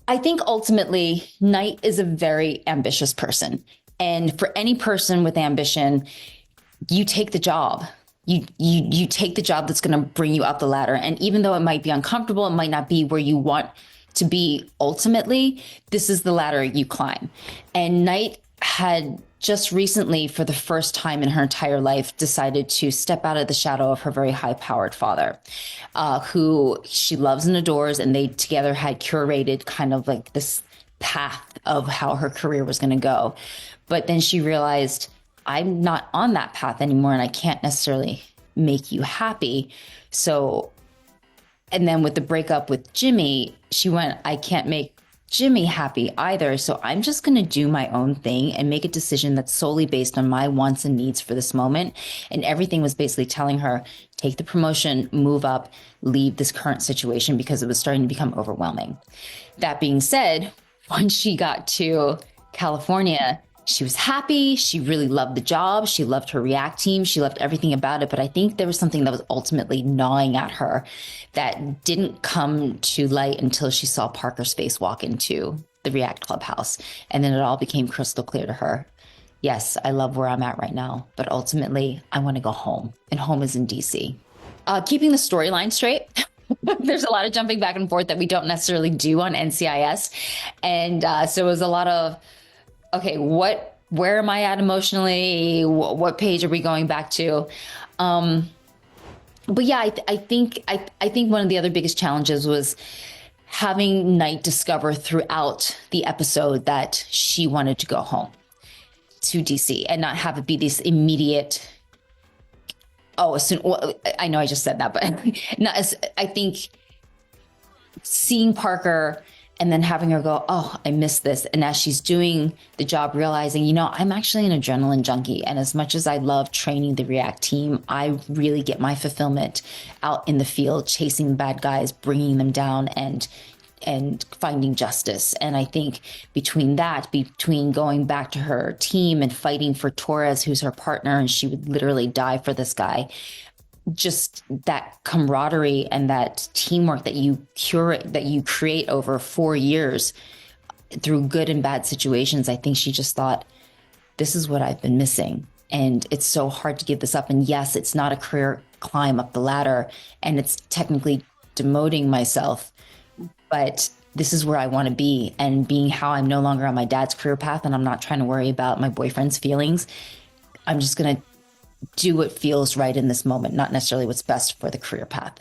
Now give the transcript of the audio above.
I think ultimately, Knight is a very ambitious person. And for any person with ambition, you take the job. You take the job that's going to bring you up the ladder. And even though it might be uncomfortable, it might not be where you want to be ultimately, this is the ladder you climb. And Knight had just recently, for the first time in her entire life, decided to step out of the shadow of her very high-powered father, who she loves and adores, and they together had curated kind of like this path of how her career was going to go. But then she realized, I'm not on that path anymore, and I can't necessarily make you happy. So, and then with the breakup with Jimmy, she went, I can't make Jimmy happy either. So I'm just going to do my own thing and make a decision that's solely based on my wants and needs for this moment. And everything was basically telling her, take the promotion, move up, leave this current situation, because it was starting to become overwhelming. That being said, once she got to California, she was happy. She really loved the job. She loved her React team. She loved everything about it. But I think there was something that was ultimately gnawing at her that didn't come to light until she saw Parker's face walk into the React clubhouse. And then it all became crystal clear to her. Yes, I love where I'm at right now, but ultimately I want to go home, and home is in DC. Keeping the storyline straight. There's a lot of jumping back and forth that we don't necessarily do on NCIS. And so it was a lot of, okay, where am I at emotionally? What page are we going back to? But yeah, I think one of the other biggest challenges was having Knight discover throughout the episode that she wanted to go home to DC and not have it be this immediate, well, I know I just said that, but not as, I think seeing Parker and then having her go, oh, I missed this. And as she's doing the job, realizing, I'm actually an adrenaline junkie. And as much as I love training the React team, I really get my fulfillment out in the field, chasing the bad guys, bringing them down and finding justice. And I think between going back to her team and fighting for Torres, who's her partner, and she would literally die for this guy, just that camaraderie and that teamwork that you create over 4 years through good and bad situations. I think she just thought, this is what I've been missing. And it's so hard to give this up. And yes, it's not a career climb up the ladder, and it's technically demoting myself, but this is where I want to be. And being how I'm no longer on my dad's career path, and I'm not trying to worry about my boyfriend's feelings, I'm just going to do what feels right in this moment, not necessarily what's best for the career path.